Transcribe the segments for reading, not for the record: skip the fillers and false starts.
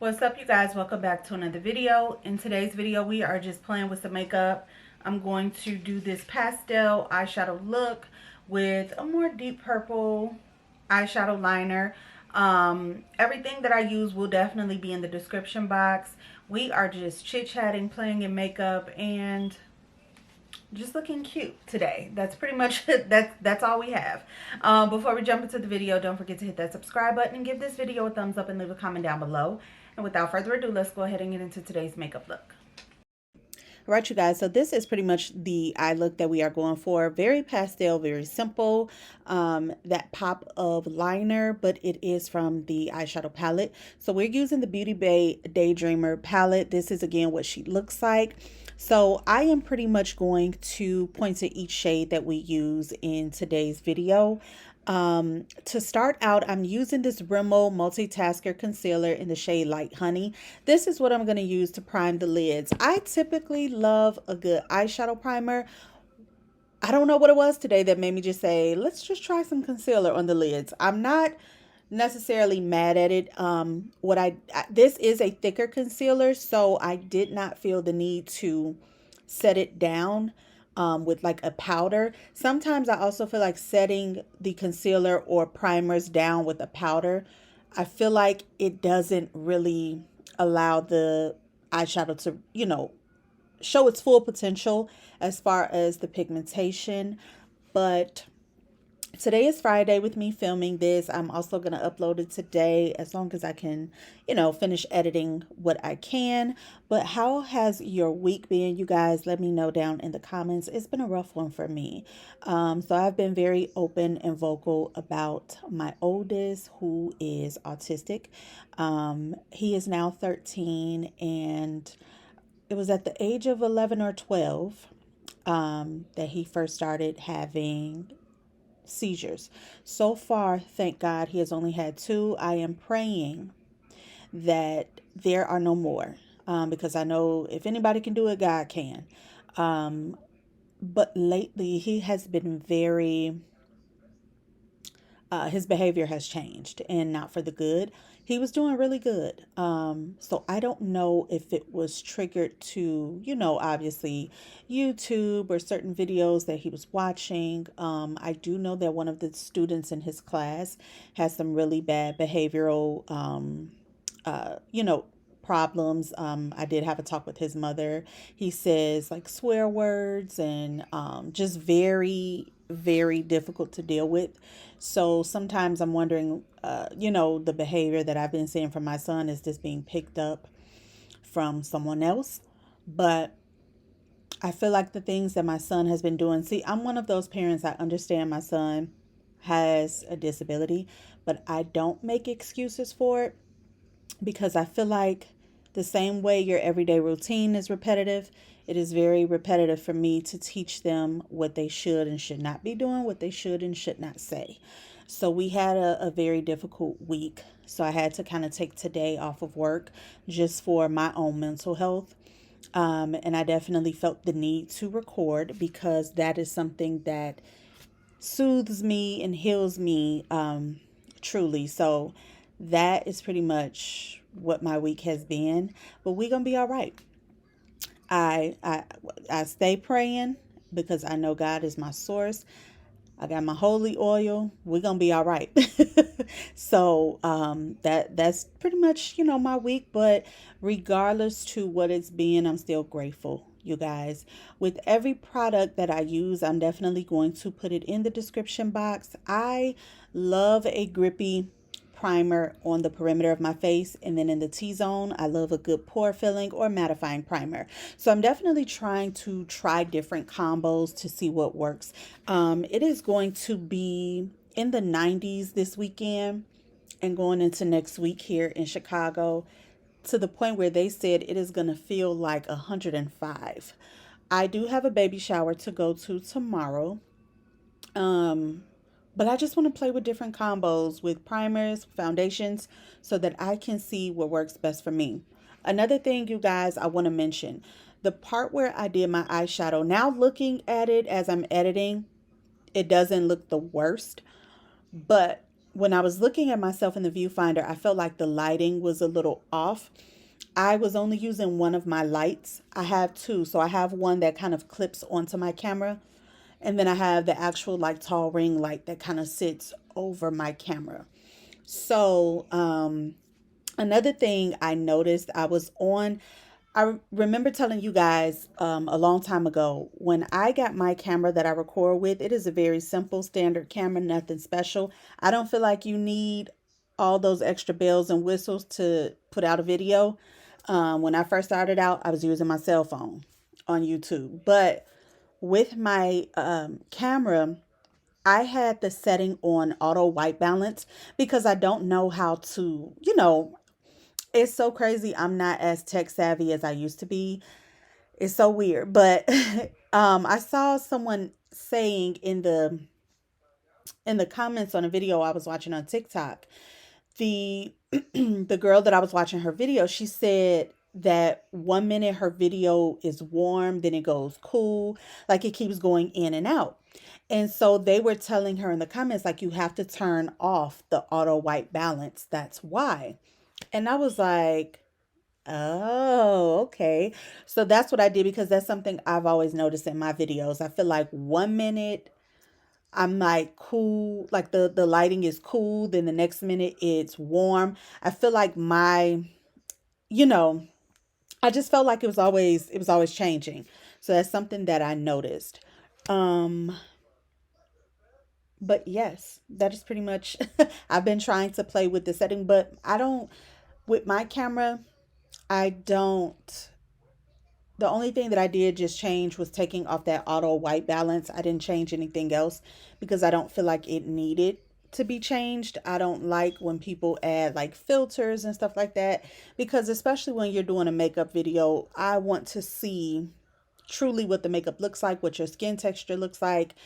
What's up, you guys? Welcome back to another video. In today's video, we are just playing with some makeup. I'm going to do this pastel eyeshadow look with a more deep purple eyeshadow liner. Everything that I use will definitely be in the description box. We are just chit-chatting, playing in makeup, and just looking cute today. That's pretty much it. That's all we have. Before we jump into the video, don't forget to hit that subscribe button and give this video a thumbs up and leave a comment down below. And without further ado, let's go ahead and get into today's makeup look. All right, you guys, so this is pretty much the eye look that we are going for. Very pastel, very simple. That pop of liner, but it is from the eyeshadow palette. So we're using the Beauty Bay Daydreamer palette. This is, again, what she looks like. So I am pretty much going to point to each shade that we use in today's video. To start out, I'm using this Rimmel Multitasker Concealer in the shade Light Honey. This is what I'm going to use to prime the lids. I typically love a good eyeshadow primer. I don't know what it was today that made me just say, let's just try some concealer on the lids. I'm not necessarily mad at it. This is a thicker concealer, so I did not feel the need to set it down with like a powder. Sometimes I also feel like setting the concealer or primers down with a powder, I feel like it doesn't really allow the eyeshadow to, show its full potential as far as the pigmentation. But today is Friday with me filming this. I'm also going to upload it today as long as I can, finish editing what I can. But how has your week been, you guys? Let me know down in the comments. It's been a rough one for me. So I've been very open and vocal about my oldest, who is autistic. He is now 13, and it was at the age of 11 or 12 that he first started having seizures. So far, thank God, he has only had 2. I am praying that there are no more, because I know if anybody can do it, God can. But lately, he has been very, his behavior has changed, and not for the good. He was doing really good. So I don't know if it was triggered to, obviously YouTube or certain videos that he was watching. I do know that one of the students in his class has some really bad behavioral, problems. I did have a talk with his mother. He says like swear words and just very, very difficult to deal with. So sometimes I'm wondering, the behavior that I've been seeing from my son, is this being picked up from someone else? But I feel like the things that my son has been doing, see, I'm one of those parents, I understand my son has a disability, but I don't make excuses for it, because I feel like the same way your everyday routine is repetitive, it is very repetitive for me to teach them what they should and should not be doing, what they should and should not say. So we had a very difficult week. So I had to kind of take today off of work just for my own mental health. And I definitely felt the need to record, because that is something that soothes me and heals me truly. So that is pretty much what my week has been. But we're gonna be all right. I stay praying, because I know God is my source. I got my holy oil. We're gonna be all right. So that's pretty much my week. But regardless to what it's been, I'm still grateful, you guys. With every product that I use, I'm definitely going to put it in the description box. I love a grippy primer on the perimeter of my face, and then in the T-zone, I love a good pore filling or mattifying primer. So I'm definitely trying to try different combos to see what works. It is going to be in the 90s this weekend and going into next week here in Chicago, to the point where they said it is going to feel like 105. I do have a baby shower to go to tomorrow. But I just want to play with different combos with primers, foundations, so that I can see what works best for me. Another thing, you guys, I want to mention, the part where I did my eyeshadow, now looking at it as I'm editing, it doesn't look the worst. But when I was looking at myself in the viewfinder, I felt like the lighting was a little off. I was only using one of my lights. I have two. So I have one that kind of clips onto my camera. And then I have the actual like tall ring light that kind of sits over my camera. So another thing I noticed, I remember telling you guys a long time ago, when I got my camera that I record with, it is a very simple standard camera, nothing special. I don't feel like you need all those extra bells and whistles to put out a video. When I first started out, I was using my cell phone on YouTube. But with my camera, I had the setting on auto white balance because I don't know how to, it's so crazy. I'm not as tech savvy as I used to be. It's so weird. But I saw someone saying in the comments on a video I was watching on TikTok, the the girl that I was watching her video, she said that 1 minute her video is warm, then it goes cool, like it keeps going in and out. And so they were telling her in the comments, like, you have to turn off the auto white balance. That's why. And I was like, oh, okay. So that's what I did, because that's something I've always noticed in my videos. I feel like 1 minute I'm like cool, like the lighting is cool, then the next minute it's warm. I feel like you know, I just felt like it was always changing. So that's something that I noticed. Um but yes, that is pretty much I've been trying to play with the setting, but I don't with my camera, I don't the only thing that I did just change was taking off that auto white balance. I didn't change anything else because I don't feel like it needed to be changed. I don't like when people add like filters and stuff like that, because especially when you're doing a makeup video, I want to see truly what the makeup looks like, what your skin texture looks like.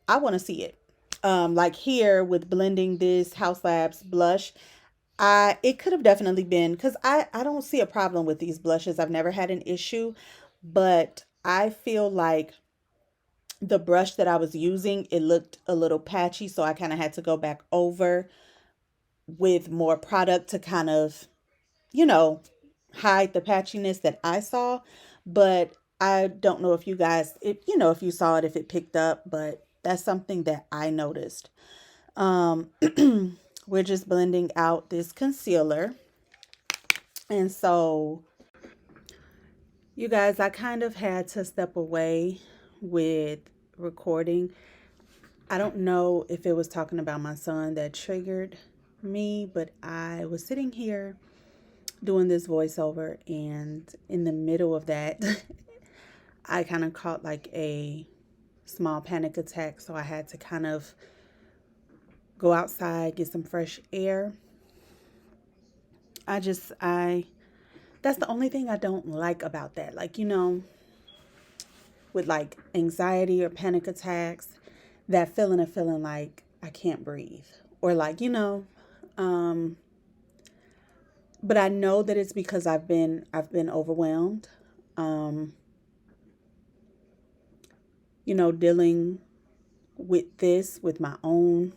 I want to see it. Like here with blending this House Labs blush, it could have definitely been, because I don't see a problem with these blushes. I've never had an issue, but I feel like the brush that I was using, it looked a little patchy, so I kind of had to go back over with more product to kind of, you know, hide the patchiness that I saw. But I don't know if you guys, if you saw it, if it picked up, but that's something that I noticed. Um, we're just blending out this concealer. And so, you guys, I kind of had to step away with recording. I don't know if it was talking about my son that triggered me, but I was sitting here doing this voiceover, and in the middle of that, I kind of caught like a small panic attack. So I had to kind of go outside, get some fresh air. That's the only thing I don't like about that. Like, with like anxiety or panic attacks, that feeling of feeling like I can't breathe, or like, but I know that it's because I've been overwhelmed. Dealing with this, with my own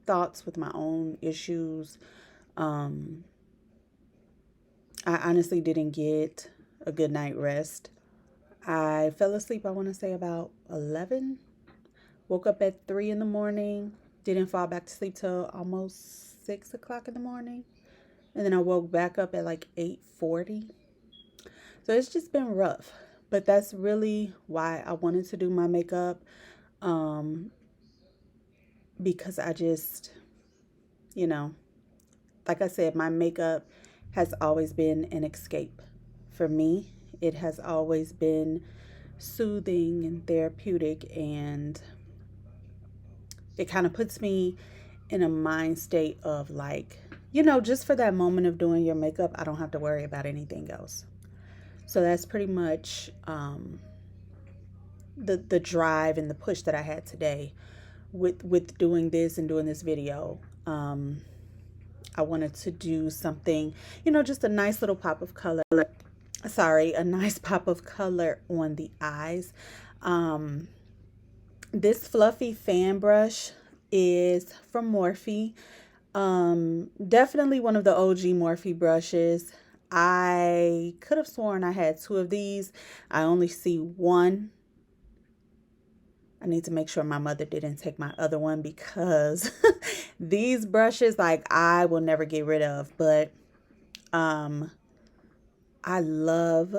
thoughts, with my own issues. I honestly didn't get a good night rest. I fell asleep, I want to say about 11. Woke up at 3 in the morning. Didn't fall back to sleep till almost 6 o'clock in the morning. And then I woke back up at like 8:40. So it's just been rough. But that's really why I wanted to do my makeup. Because I just, like I said, my makeup has always been an escape for me. It has always been soothing and therapeutic, and it kind of puts me in a mind state of like, just for that moment of doing your makeup, I don't have to worry about anything else. So that's pretty much the drive and the push that I had today with doing this and doing this video. I wanted to do something, just a nice little pop of color. A nice pop of color on the eyes. This fluffy fan brush is from Morphe. Definitely one of the OG Morphe brushes. I could have sworn I had two of these. I only see one. I need to make sure my mother didn't take my other one because these brushes, like, I will never get rid of. But um, I love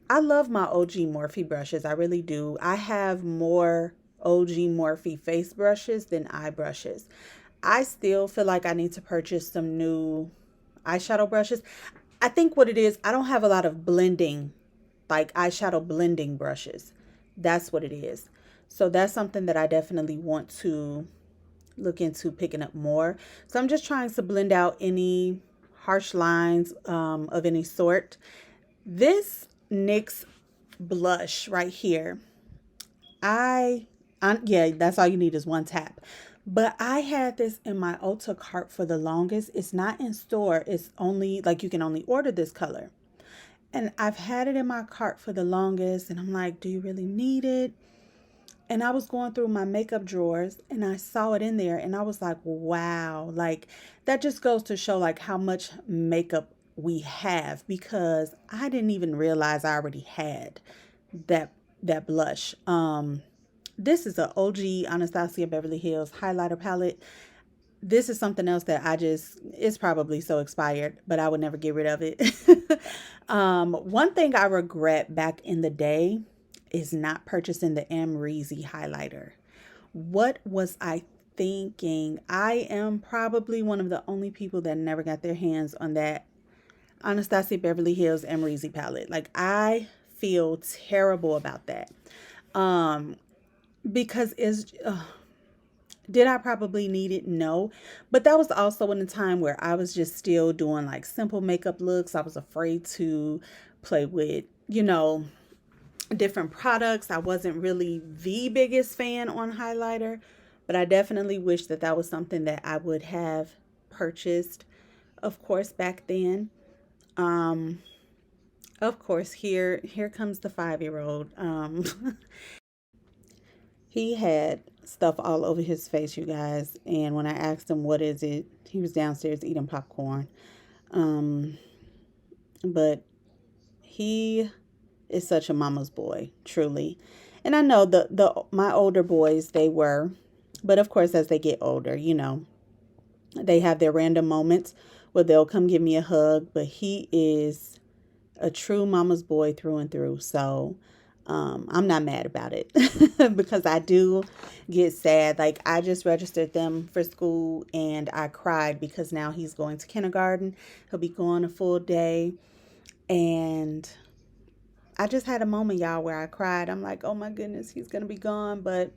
my OG Morphe brushes. I really do. I have more OG Morphe face brushes than eye brushes. I still feel like I need to purchase some new eyeshadow brushes. I think what it is, I don't have a lot of blending, like eyeshadow blending brushes. That's what it is. So that's something that I definitely want to look into picking up more. So I'm just trying to blend out any harsh lines of any sort. This NYX blush right here, yeah, that's all you need is one tap. But I had this in my Ulta cart for the longest. It's not in store. It's only, like, you can only order this color. And I've had it in my cart for the longest. And I'm like, do you really need it? And I was going through my makeup drawers and I saw it in there. And I was like, wow. Like, that just goes to show, like, how much makeup we have. Because I didn't even realize I already had that blush. This is an OG Anastasia Beverly Hills highlighter palette. This is something else that it's probably so expired, but I would never get rid of it. One thing I regret back in the day is not purchasing the Amrezy highlighter. What was I thinking? I am probably one of the only people that never got their hands on that Anastasia Beverly Hills Amrezy palette. Like, I feel terrible about that. Because did I probably need it? No. But that was also in a time where I was just still doing like simple makeup looks. I was afraid to play with, different products. I wasn't really the biggest fan on highlighter, but I definitely wish that that was something that I would have purchased, of course, back then. Of course, here comes the 5-year-old. He had stuff all over his face, you guys. And when I asked him, what is it? He was downstairs eating popcorn. But he is such a mama's boy, truly. And I know my older boys, they were. But of course, as they get older, they have their random moments where they'll come give me a hug. But he is a true mama's boy through and through. So I'm not mad about it because I do get sad. Like, I just registered them for school and I cried because now he's going to kindergarten. He'll be gone a full day. And I just had a moment, y'all, where I cried. I'm like, oh my goodness, he's going to be gone. But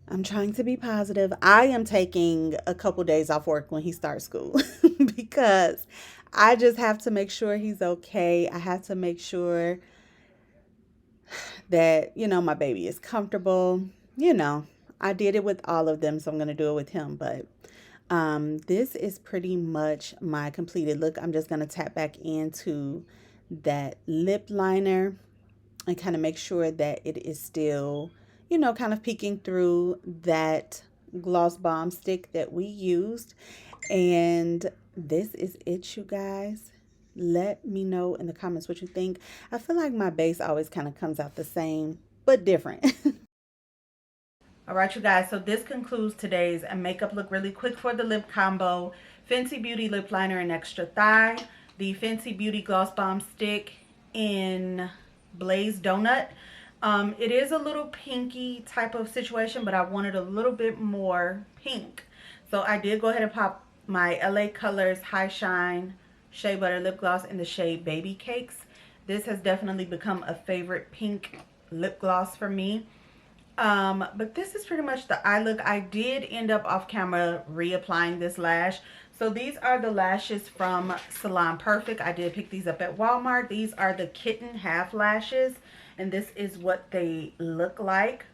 I'm trying to be positive. I am taking a couple days off work when he starts school because I just have to make sure he's okay. I have to make sure that, my baby is comfortable. I did it with all of them, so I'm going to do it with him. But this is pretty much my completed look. I'm just going to tap back into that lip liner and kind of make sure that it is still, kind of peeking through that gloss bomb stick that we used. And this is it, you guys. Let me know in the comments what you think. I feel like my base always kind of comes out the same, but different. All right, you guys. So this concludes today's makeup look. Really quick for the lip combo. Fenty Beauty Lip Liner in Extra Thigh. The Fenty Beauty Gloss Bomb Stick in Blaze Donut. It is a little pinky type of situation, but I wanted a little bit more pink. So I did go ahead and pop my LA Colors High Shine Shea Butter Lip Gloss in the shade Baby Cakes. This has definitely become a favorite pink lip gloss for me. But this is pretty much the eye look. I did end up off camera reapplying this lash. So these are the lashes from Salon Perfect. I did pick these up at Walmart. These are the kitten half lashes. And this is what they look like.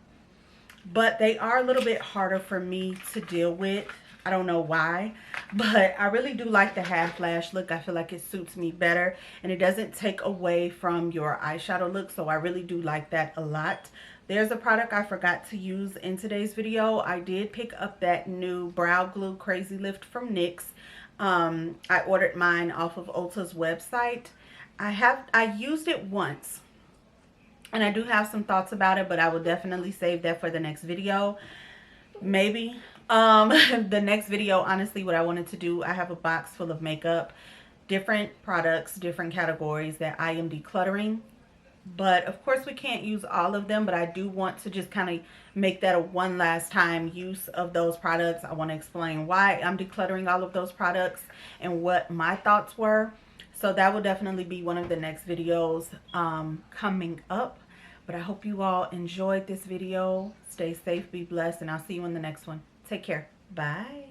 But they are a little bit harder for me to deal with. I don't know why, but I really do like the half lash look. I feel like it suits me better and it doesn't take away from your eyeshadow look. So I really do like that a lot. There's a product I forgot to use in today's video. I did pick up that new brow glue Crazy Lift from NYX. I ordered mine off of Ulta's website. I used it once and I do have some thoughts about it, but I will definitely save that for the next video. Maybe the next video, honestly, what I wanted to do, I have a box full of makeup, different products, different categories that I am decluttering. But of course we can't use all of them, but I do want to just kind of make that a one last time use of those products. I want to explain why I'm decluttering all of those products and what my thoughts were. So that will definitely be one of the next videos coming up. But I hope you all enjoyed this video. Stay safe, be blessed, and I'll see you in the next one. Take care. Bye.